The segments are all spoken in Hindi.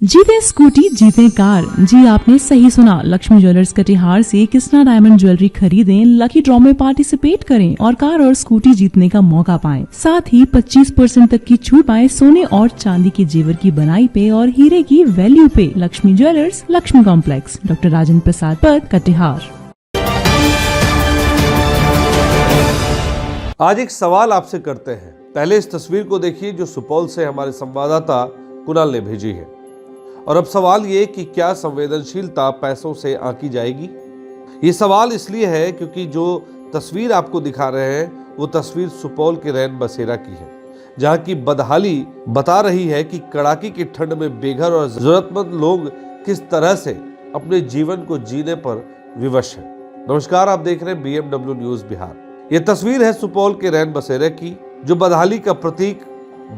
जीते स्कूटी जीते कार। जी आपने सही सुना, लक्ष्मी ज्वेलर्स कटिहार से कृष्णा डायमंड ज्वेलरी खरीदें, लकी ड्रॉ में पार्टिसिपेट करें और कार और स्कूटी जीतने का मौका पाएं। साथ ही 25% तक की छूट पाएं सोने और चांदी के जेवर की बनाई पे और हीरे की वैल्यू पे। Lakshmi jewellers, Lakshmi complex, doctor Rajendra Prasad Path, Katihar. आज एक सवाल आपसे करते हैं। पहले इस तस्वीर को देखिए जो सुपौल से हमारे संवाददाता कुणाल ने भेजी है। और अब सवाल ये कि क्या संवेदनशीलता पैसों से आंकी जाएगी? ये सवाल इसलिए है क्योंकि जो तस्वीर आपको दिखा रहे हैं वो तस्वीर सुपौल के रैन बसेरा की है, जहां की बदहाली बता रही है कि कड़ाके की ठंड में बेघर और जरूरतमंद लोग किस तरह से अपने जीवन को जीने पर विवश हैं। नमस्कार, आप देख रहे हैं BMW न्यूज बिहार। ये तस्वीर है सुपौल के रैन बसेरे की, जो बदहाली का प्रतीक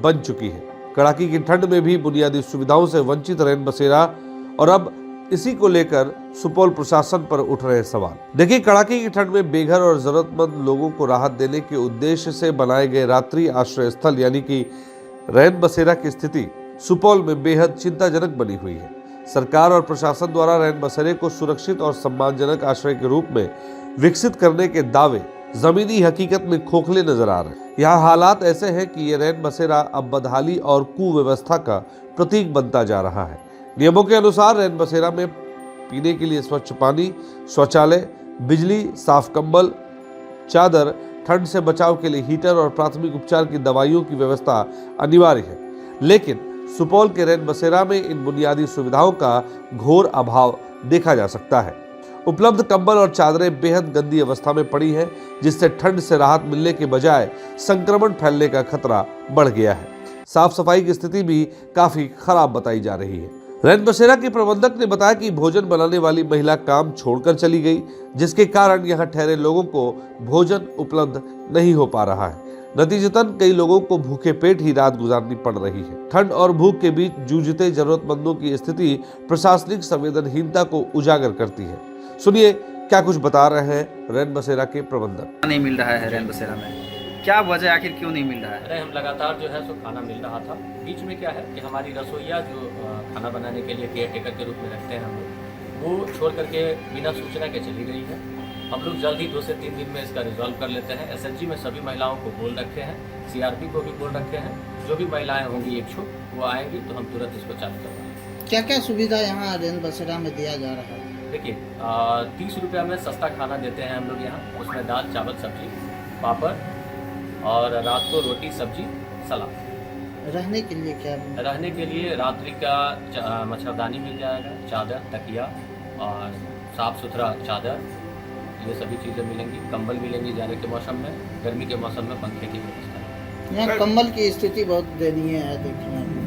बन चुकी है। कड़ाके की ठंड में भी बुनियादी सुविधाओं से वंचित रैन बसेरा, और अब इसी को लेकर सुपौल प्रशासन पर उठ रहे सवाल। देखिए, कड़ाके की ठंड में बेघर और जरूरतमंद लोगों को राहत देने के उद्देश्य से बनाए गए रात्रि आश्रय स्थल यानी कि रैन बसेरा की स्थिति सुपौल में बेहद चिंताजनक बनी हुई है। सरकार और प्रशासन द्वारा रैन बसेरे को सुरक्षित और सम्मानजनक आश्रय के रूप में विकसित करने के दावे जमीनी हकीकत में खोखले नजर आ रहे हैं। यहाँ हालात ऐसे हैं कि ये रैन बसेरा अब बदहाली और कुव्यवस्था का प्रतीक बनता जा रहा है। नियमों के अनुसार रैन बसेरा में पीने के लिए स्वच्छ पानी, शौचालय, बिजली, साफ कंबल, चादर, ठंड से बचाव के लिए हीटर और प्राथमिक उपचार की दवाइयों की व्यवस्था अनिवार्य है। लेकिन सुपौल के रैन बसेरा में इन बुनियादी सुविधाओं का घोर अभाव देखा जा सकता है। उपलब्ध कंबल और चादरें बेहद गंदी अवस्था में पड़ी हैं, जिससे ठंड से राहत मिलने के बजाय संक्रमण फैलने का खतरा बढ़ गया है। साफ सफाई की स्थिति भी काफी खराब बताई जा रही है। रैन बसेरा के प्रबंधक ने बताया कि भोजन बनाने वाली महिला काम छोड़कर चली गई, जिसके कारण यहाँ ठहरे लोगों को भोजन उपलब्ध नहीं हो पा रहा है। नतीजतन कई लोगों को भूखे पेट ही रात गुजारनी पड़ रही है। ठंड और भूख के बीच जूझते जरूरतमंदों की स्थिति प्रशासनिक संवेदनहीनता को उजागर करती है। सुनिए क्या कुछ बता रहे हैं रैन बसेरा के प्रबंधक। नहीं मिल रहा है रैन बसेरा में, क्या वजह, आखिर क्यों नहीं मिल रहा है? अरे हम लगातार जो है सो खाना मिल रहा था। बीच में क्या है कि हमारी रसोईया जो खाना बनाने के लिए केयर टेकर के रूप में रखते हैं हम लोग, वो छोड़ करके बिना सूचना के चली गई है। हम लोग जल्द ही 2 से 3 दिन में इसका रिजॉल्व कर लेते हैं। SHG में सभी महिलाओं को बोल रखे हैं, CRP को भी बोल रखे हैं। जो भी महिलाएं होंगी इच्छुक वो आएंगी तो हम तुरंत इसको चालू करवाएंगे। क्या क्या सुविधा यहाँ रैन बसेरा में दिया जा रहा है? देखिए 30 रुपया में सस्ता खाना देते हैं हम लोग यहाँ। उसमें दाल, चावल, सब्जी, पापड़ और रात को रोटी, सब्जी, सलाद। रहने के लिए क्या? रहने के लिए रात्रि का मच्छरदानी मिल जाएगा, चादर, तकिया और साफ़ सुथरा चादर, ये सभी चीज़ें मिलेंगी। कंबल मिलेंगी जाने के मौसम में, गर्मी के मौसम में पंखे की व्यवस्था। यहाँ कंबल की स्थिति बहुत दयनीय है देखने में।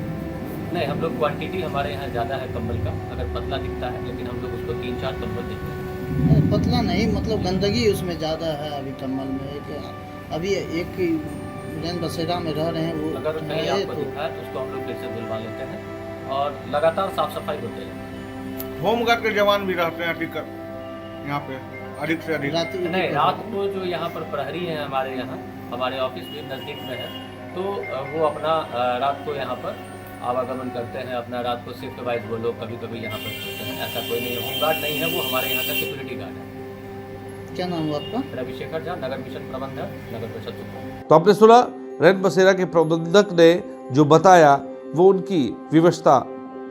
नहीं, हम लोग क्वांटिटी हमारे यहाँ ज़्यादा है कंबल का। अगर पतला दिखता है लेकिन हम लोग उसको 3-4 कंबल देते हैं। पतला नहीं, मतलब गंदगी उसमें ज़्यादा है अभी कंबल में। अभी एक रैन बसेरा में रह रहे हैं वो, अगर नहीं आपको दिखा है तो उसको हम लोग फिर से धुलवा लेते हैं और लगातार साफ सफाई होते हैं। होमगार्ड के जवान भी रहते हैं टिकट यहाँ पे अधिक से अधिक। नहीं, रात को जो यहाँ पर प्रहरी हैं हमारे यहाँ, हमारे ऑफिस भी नज़दीक में है, तो वो अपना रात को यहाँ पर आवागमन करते हैं। अपना रात को शिफ्ट वाइज वो लोग कभी कभी यहाँ पर सोते हैं। ऐसा कोई नहीं है, होमगार्ड नहीं है, वो हमारे यहाँ का सिक्योरिटी गार्ड है। क्या नाम हुआ आपका? रविशेखर झा, नगर मिशन प्रबंधक, नगर परिषद सुपौल। तो आपने सुना रैन बसेरा के प्रबंधक ने जो बताया वो उनकी विवशता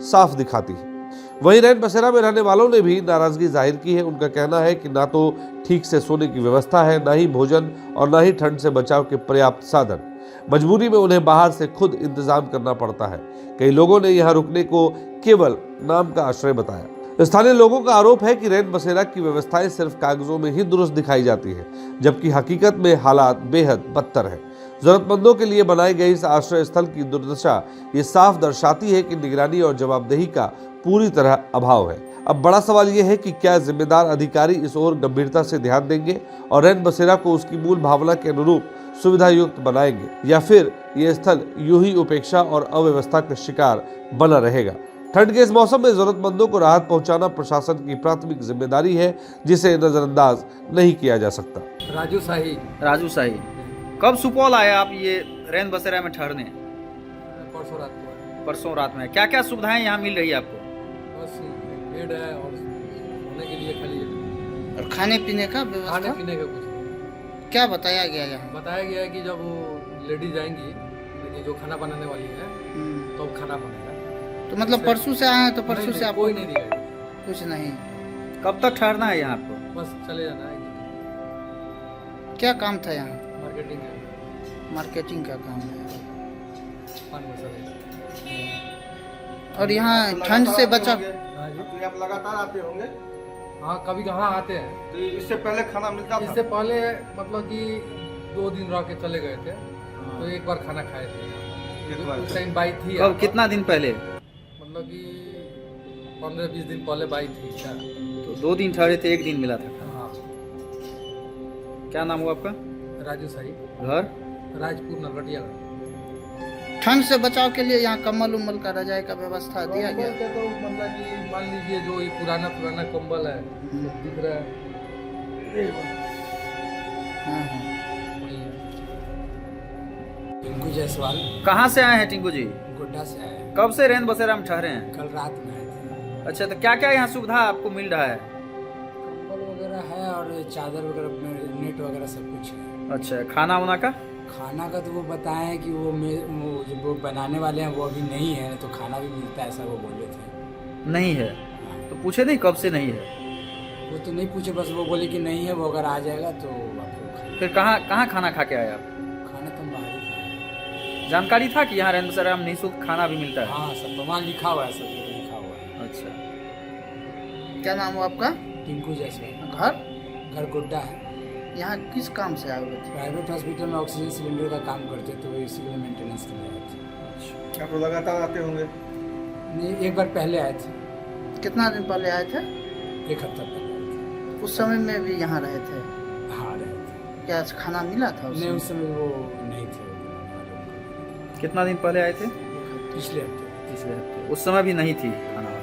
साफ दिखाती है। वहीं रैन बसेरा में रहने वालों ने भी नाराजगी जाहिर की है। उनका कहना है कि ना तो ठीक से सोने की व्यवस्था है, ना ही भोजन और ना ही ठंड से बचाव के पर्याप्त साधन। मजबूरी में उन्हें बाहर से खुद इंतजाम करना पड़ता है। कई लोगों ने यहाँ रुकने को केवल नाम का आश्रय बताया। स्थानीय लोगों का आरोप है कि रैन बसेरा की व्यवस्थाएं सिर्फ कागजों में ही दुरुस्त दिखाई जाती है, जबकि हकीकत में हालात बेहद बदतर है। जरूरतमंदों के लिए बनाए गए इस आश्रय स्थल की दुर्दशा ये साफ दर्शाती है कि निगरानी और जवाबदेही का पूरी तरह अभाव है। अब बड़ा सवाल यह है कि क्या जिम्मेदार अधिकारी इस ओर गंभीरता से ध्यान देंगे और रैन बसेरा को उसकी मूल भावना के अनुरूप सुविधा युक्त बनाएंगे, या फिर ये स्थल यूं ही उपेक्षा और अव्यवस्था का शिकार बना रहेगा। ठंड के इस मौसम में जरूरतमंदों को राहत पहुंचाना प्रशासन की प्राथमिक जिम्मेदारी है, जिसे नजरअंदाज नहीं किया जा सकता। राजू शाही, कब सुपौल आए आप ये रैन बसेरा में ठहरने? परसों रात परसों रात में। क्या क्या सुविधाएं यहाँ मिल रही है आपको? बस बेड है और सोने के लिए खाली और खाने पीने का खाने व्यवस्था पीने का कुछ नहीं। क्या बताया गया यहाँ? बताया गया है कि जब वो लेडीज आएंगी ये जो खाना बनाने वाली है तो खाना बनेगा। तो मतलब परसों से आए हैं तो परसों से आपको कोई नहीं दिखाएगा। कुछ नहीं। कब तक ठहरना है यहाँ आपको? बस चले जाना है। क्या काम था यहाँ? मार्केटिंग है, मार्केटिंग का काम है। पान मसाले। और यहाँ ठंड से बचा। हाँ जी। तो आप लगातार आते होंगे? हाँ कभी कहाँ आते हैं। तो इससे पहले खाना मिलता था? इससे पहले मतलब कि 2 दिन रह के चले गए थे तो एक बार खाना खाए थे। एक बार। उस टाइम बाई थी। कब, कितना दिन पहले? मतलब कि 15-20 दिन पहले बाई थी क्या? तो 2 दिन ठहरे थे, 1 दिन मिला था। हाँ। क्या नाम हुआ आपका? राजू साही, घर? राजपुर नरकटियागढ़। ठंड से बचाव के लिए यहाँ कम्बल उम्बल का रजाई का व्यवस्था दिया गया। कंबल का तो मतलब कि मान लीजिए जो ये पुराना कंबल है दिख रहा है। हाँ हाँ। वही है। टिंकू जायसवाल कहाँ से आए हैं टिंकू जी? गोड्डा से आए हैं। कब से रैन बसेरा में ठहरे हैं? कल रात में आए थे। अच्छा, तो क्या क्या यहाँ सुविधा आपको मिल रहा है? कंबल वगैरह है और चादर वगैरह, नेट वगैरह सब कुछ है। अच्छा, खाना वाना का? खाना का तो वो बताए हैं कि वो जो वो बनाने वाले हैं वो अभी नहीं है, तो खाना भी मिलता है ऐसा वो बोले थे। नहीं है? तो पूछे नहीं कब से नहीं है? वो तो नहीं पूछे, बस वो बोले कि नहीं है, वो अगर आ जाएगा तो आपको फिर कहाँ कहाँ खाना खा के आए आप? खाना तो बाहर ही खाए। जानकारी था कि यहाँ रैन बसेरा में निःशुल्क खाना भी मिलता है? हाँ सब प्रमाण लिखा हुआ है, सब कुछ लिखा हुआ है। अच्छा। क्या नाम हुआ आपका? टिंकू जायसवाल। घर घर गोड्डा है। यहाँ किस काम से आए हुए थे? प्राइवेट हॉस्पिटल में ऑक्सीजन सिलेंडर का काम करते तो वो इसी के लिए मेंटेनेंस के लिए आए थे। आप तो लगातार आते होंगे? नहीं, एक बार पहले आए थे, कितना दिन पहले आए थे? 1 हफ्ता पहले आए उस समय में भी यहाँ रहे थे? थे। हाँ रहे थे। क्या खाना मिला था उस नहीं समय? उस समय वो नहीं थे। कितना दिन पहले आए थे? पिछले हफ्ते। पिछले हफ्ते। उस समय भी नहीं थी खाना वाना?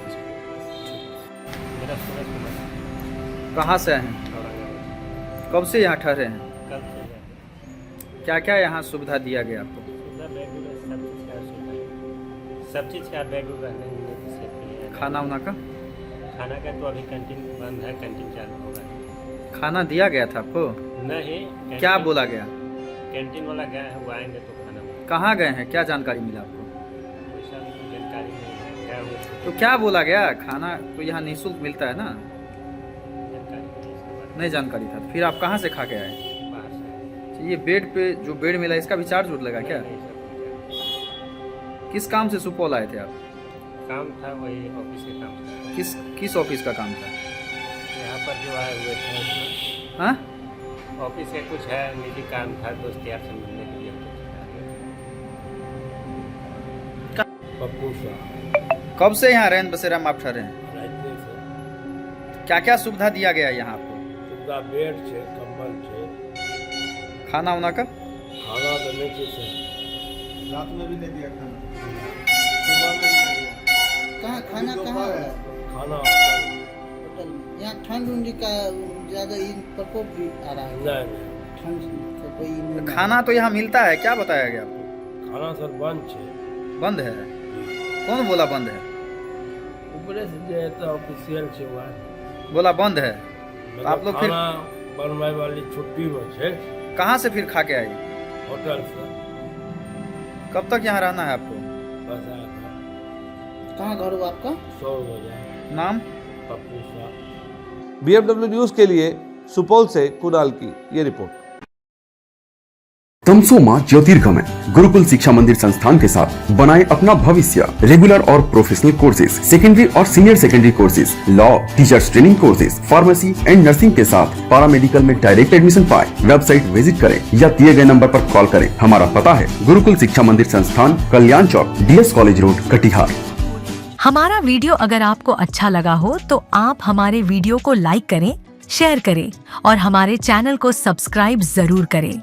मेरा सूरज कुमार कहाँ से आए हैं? औरंगाबाद। कब से यहाँ ठहरे हैं? कल से जाते क्या क्या यहाँ सुविधा दिया गया आपको? सुविधा बैग उग सब चीज़ का सुविधा है। सब चीज़ का बैग उग रहने की सेफ्टी है। खाना वाना का? खाना का तो अभी कैंटीन बंद है, कैंटीन चालू होगा। खाना दिया गया था आपको? नहीं। क्या बोला गया? कैंटीन वाला गया है, वो आएंगे तो खाना मिलेगा। कहाँ गए हैं? क्या जानकारी मिला आपको? वैसा भी कोई जानकारी नहीं है, गया हुए थे। तो क्या बोला गया? खाना तो यहाँ निःशुल्क मिलता है ना? जानकारी नहीं इसके बारे नहीं जानकारी था। फिर आप कहाँ से खा के आए? में। बाहर से तो ये बेड पे जो बेड मिला इसका भी चार्ज उठ लगा क्या? नहीं, सब कुछ किस काम से सुपौल आए थे आप? काम था, वही ऑफिस के काम था। किस ऑफिस का काम था? यहाँ पर जो आए हुए थे उसमें हाँ? ऑफिस के कुछ है, निजी काम था, दोस्त यार से मिलने के लिए। पप्पू शाह कब से यहाँ रैन बसेरा में आप ठहरे हैं? राजनीति से क्या क्या सुविधा दिया गया यहाँ आपको? सुविधा बेड છે कंबल છે खाना वाना का? खाना तो नीचे से रात में भी नहीं दिया खाना, सुबह में भी नहीं दिया। कहाँ खाना कहाँ है? खाना होटल होटल में। यहाँ ठंड उंडी का ज्यादा प्रकोप भी आ रहा है। नहीं ठंड का कोई नहीं। खाना तो यहाँ मिलता है, क्या बताया गया आपको? खाना सर बंद છે बंद है? कौन बोला बंद है? ऊपरे से जे तो ऑफिशियल છે वो बोला बंद है? मतलब आप लोग फिर- खाना बनवाए वाली छुट्टी में છે कहाँ से फिर खा के आए? होटल से कब तक यहाँ रहना है आपको? बस आया था कहाँ घर हुआ आपका? 100 बजे नाम? पप्पू शाह। BFW न्यूज के लिए सुपौल से कुणाल की ये रिपोर्ट। तमसोमा ज्योतिर्गमय गुरुकुल शिक्षा मंदिर संस्थान के साथ बनाए अपना भविष्य। रेगुलर और प्रोफेशनल कोर्सेज, सेकेंडरी और senior secondary courses, law, teachers training courses, pharmacy and nursing के साथ पैरामेडिकल में डायरेक्ट एडमिशन पाए। वेबसाइट विजिट करें या दिए गए नंबर पर कॉल करें। हमारा पता है गुरुकुल शिक्षा मंदिर संस्थान, कल्याण चौक, DS कॉलेज रोड, कटिहार। हमारा वीडियो अगर आपको अच्छा लगा हो तो आप हमारे वीडियो को लाइक करें, शेयर करें और हमारे चैनल को सब्सक्राइब जरूर करें।